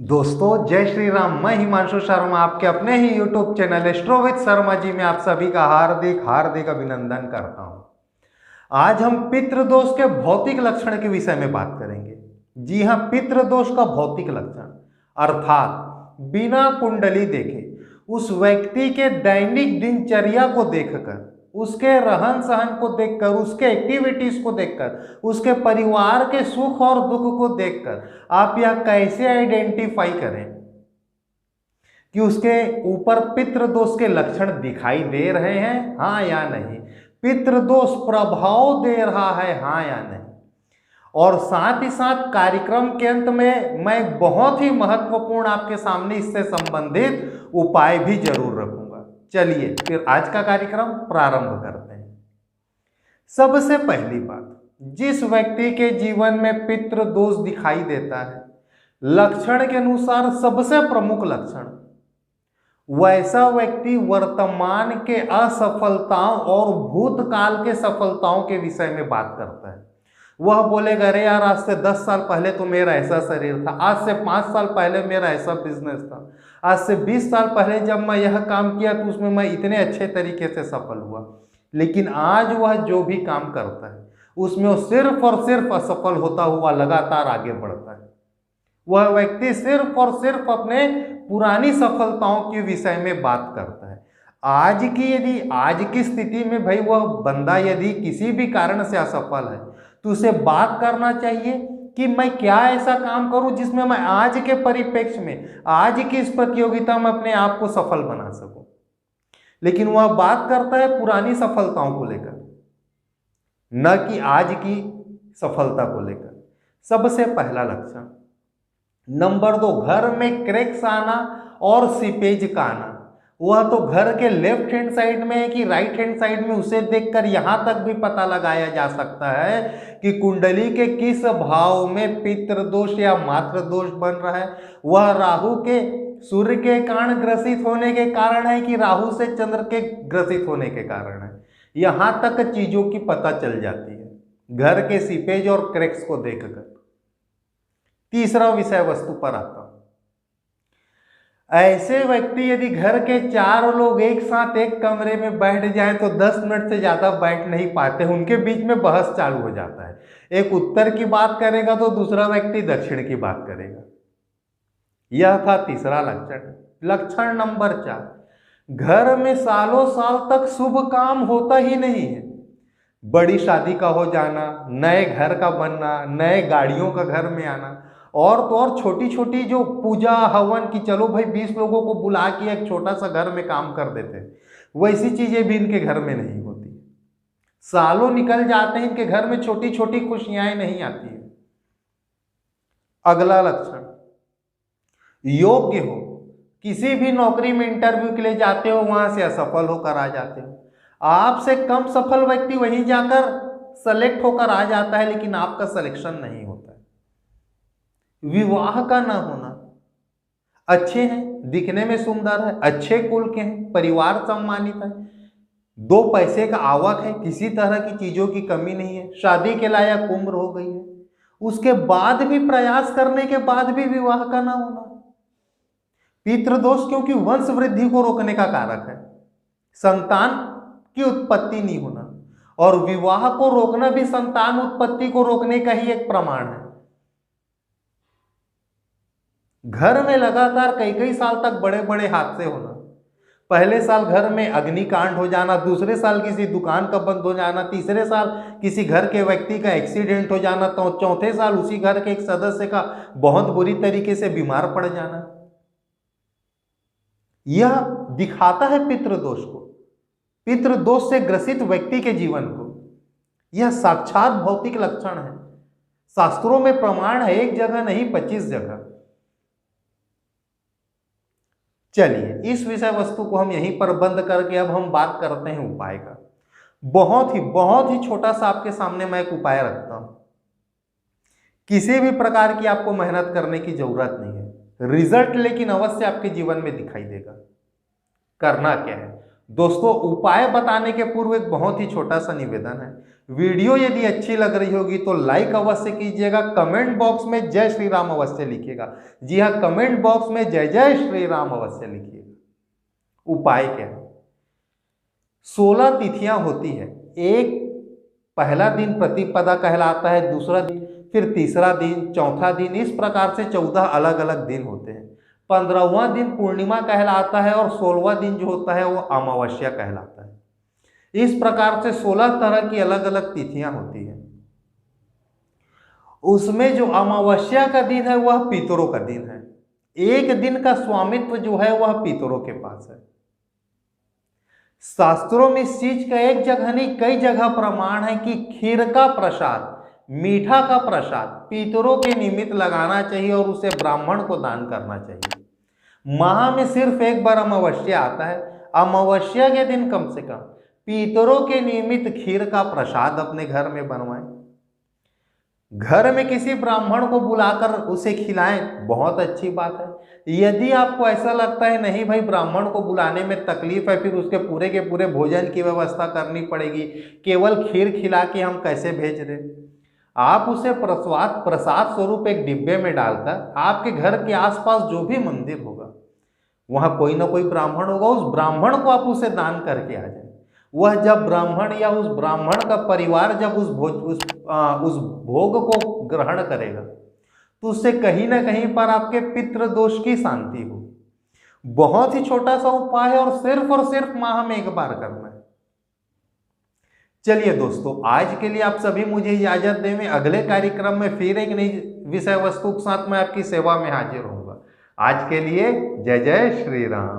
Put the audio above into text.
दोस्तों जय श्री राम। मैं हिमांशु शर्मा आपके अपने ही YouTube channel Astro with Sharma ji में आप सभी का हार्दिक हार्दिक अभिनंदन करता हूं। आज हम पितृदोष के भौतिक लक्षण के विषय में बात करेंगे। जी हां, पितृदोष का भौतिक लक्षण अर्थात बिना कुंडली देखे उस व्यक्ति के दैनिक दिनचर्या को देखकर, उसके रहन सहन को देखकर, उसके एक्टिविटीज को देखकर, उसके परिवार के सुख और दुख को देखकर आप यह कैसे आइडेंटिफाई करें कि उसके ऊपर पितृदोष के लक्षण दिखाई दे रहे हैं, हाँ या नहीं। पितृदोष प्रभाव दे रहा है, हाँ या नहीं। और साथ ही साथ कार्यक्रम के अंत में मैं बहुत ही महत्वपूर्ण आपके सामने इससे संबंधित उपाय भी जरूर रखूंगा। चलिए फिर आज का कार्यक्रम प्रारंभ करते हैं। सबसे पहली बात, जिस व्यक्ति के जीवन में पितृदोष दिखाई देता है, लक्षण के अनुसार सबसे प्रमुख लक्षण, वैसा व्यक्ति वर्तमान के असफलताओं और भूतकाल के सफलताओं के विषय में बात करता है। वह बोलेगा, अरे यार आज से 10 साल पहले तो मेरा ऐसा शरीर था, आज से 5 साल पहले मेरा ऐसा बिजनेस था, आज से 20 साल पहले जब मैं यह काम किया तो उसमें मैं इतने अच्छे तरीके से सफल हुआ। लेकिन आज वह जो भी काम करता है उसमें वो सिर्फ और सिर्फ असफल होता हुआ लगातार आगे बढ़ता है। वह व्यक्ति सिर्फ और सिर्फ अपने पुरानी सफलताओं के विषय में बात करता है। आज की स्थिति में भाई वह बंदा यदि किसी भी कारण से असफल है तो उसे बात करना चाहिए कि मैं क्या ऐसा काम करूं जिसमें मैं आज के परिप्रेक्ष्य में, आज की इस प्रतियोगिता में अपने आप को सफल बना सकूं। लेकिन वह बात करता है पुरानी सफलताओं को लेकर, न कि आज की सफलता को लेकर। सबसे पहला लक्षण। नंबर 2, घर में क्रैक्स आना और सीपेज का आना। वह तो घर के लेफ्ट हैंड साइड में है कि राइट हैंड साइड में, उसे देखकर यहां तक भी पता लगाया जा सकता है कि कुंडली के किस भाव में पितृदोष या मातृदोष बन रहा है। वह राहु के सूर्य के कारण ग्रसित होने के कारण है कि राहु से चंद्र के ग्रसित होने के कारण है। यहां तक चीजों की पता चल जाती है घर के सीपेज और क्रैक्स को देखकर। तीसरा विषय वस्तु पर आता हूं। ऐसे व्यक्ति यदि घर के 4 लोग एक साथ एक कमरे में बैठ जाएं तो 10 मिनट से ज्यादा बैठ नहीं पाते, उनके बीच में बहस चालू हो जाता है। एक उत्तर की बात करेगा तो दूसरा व्यक्ति दक्षिण की बात करेगा। यह था तीसरा लक्षण। लक्षण नंबर 4, घर में सालों साल तक शुभ काम होता ही नहीं है। बड़ी शादी का हो जाना, नए घर का बनना, नए गाड़ियों का घर में आना, और तो और छोटी छोटी जो पूजा हवन की, चलो भाई 20 लोगों को बुला के एक छोटा सा घर में काम कर देते, वैसी चीजें भी इनके घर में नहीं होती। सालों निकल जाते हैं, इनके घर में छोटी छोटी खुशियां नहीं आती है। अगला लक्षण, योग्य हो, किसी भी नौकरी में इंटरव्यू के लिए जाते हो, वहां से असफल होकर आ जाते हो। आपसे कम सफल व्यक्ति वहीं जाकर सेलेक्ट होकर आ जाता है, लेकिन आपका सिलेक्शन नहीं होता है। विवाह का ना होना, अच्छे हैं, दिखने में सुंदर है, अच्छे कुल के हैं, परिवार सम्मानित है, 2 पैसे का आवक है, किसी तरह की चीजों की कमी नहीं है, शादी के लायक उम्र हो गई है, उसके बाद भी, प्रयास करने के बाद भी विवाह का ना होना। पितृदोष क्योंकि वंश वृद्धि को रोकने का कारक है, संतान की उत्पत्ति नहीं होना, और विवाह को रोकना भी संतान उत्पत्ति को रोकने का ही एक प्रमाण है। घर में लगातार कई कई साल तक बड़े बड़े हादसे होना, पहले साल घर में अग्निकांड हो जाना, दूसरे साल किसी दुकान का बंद हो जाना, तीसरे साल किसी घर के व्यक्ति का एक्सीडेंट हो जाना, तो चौथे साल उसी घर के एक सदस्य का बहुत बुरी तरीके से बीमार पड़ जाना। यह दिखाता है पितृदोष को, पितृदोष से ग्रसित व्यक्ति के जीवन को। यह साक्षात भौतिक लक्षण है, शास्त्रों में प्रमाण है, एक जगह नहीं 25 जगह। चलिए इस विषय वस्तु को हम यहीं पर बंद करके अब हम बात करते हैं उपाय का। बहुत ही छोटा सा आपके सामने मैं एक उपाय रखता हूं। किसी भी प्रकार की आपको मेहनत करने की जरूरत नहीं है, रिजल्ट लेकिन अवश्य आपके जीवन में दिखाई देगा। करना क्या है, दोस्तों उपाय बताने के पूर्व एक बहुत ही छोटा सा निवेदन है, वीडियो यदि अच्छी लग रही होगी तो लाइक अवश्य कीजिएगा, कमेंट बॉक्स में जय श्री राम अवश्य लिखिएगा। जी हाँ, कमेंट बॉक्स में जय जय श्री राम अवश्य लिखिएगा। उपाय क्या है? 16 तिथियां होती है। एक पहला दिन प्रतिपदा कहलाता है, दूसरा दिन, फिर तीसरा दिन, चौथा दिन, इस प्रकार से 14 अलग अलग दिन होते हैं। 15वां दिन पूर्णिमा कहलाता है और 16वां दिन जो होता है वो अमावस्या कहलाता है। इस प्रकार से 16 तरह की अलग अलग तिथियां होती है। उसमें जो अमावस्या का दिन है वह पितरों का दिन है। एक दिन का स्वामित्व जो है वह पितरों के पास है। शास्त्रों में इस चीज का एक जगह नहीं कई जगह प्रमाण है कि खीर का प्रसाद, मीठा का प्रसाद पितरों के निमित्त लगाना चाहिए और उसे ब्राह्मण को दान करना चाहिए। माह में सिर्फ एक बार अमावस्या आता है, अमावस्या के दिन कम से कम पितरों के निमित्त खीर का प्रसाद अपने घर में बनवाएं। घर में किसी ब्राह्मण को बुलाकर उसे खिलाएं, बहुत अच्छी बात है। यदि आपको ऐसा लगता है नहीं भाई ब्राह्मण को बुलाने में तकलीफ है, फिर उसके पूरे के पूरे भोजन की व्यवस्था करनी पड़ेगी, केवल खीर खिला के हम कैसे भेज दें, आप उसे प्रसाद स्वरूप एक डिब्बे में डालकर आपके घर के आसपास जो भी मंदिर होगा वहां कोई ना कोई ब्राह्मण होगा, उस ब्राह्मण को आप उसे दान करके आ जाए। वह जब ब्राह्मण या उस ब्राह्मण का परिवार जब उस भोग को ग्रहण करेगा तो उससे कहीं ना कहीं पर आपके पितृ दोष की शांति हो। बहुत ही छोटा सा उपाय है और सिर्फ माह में एक बार करना है। चलिए दोस्तों, आज के लिए आप सभी मुझे इजाजत दें। मैं अगले कार्यक्रम में फिर एक नई विषय वस्तु के साथ मैं आपकी सेवा में हाजिर होऊंगा। आज के लिए जय जय श्री राम।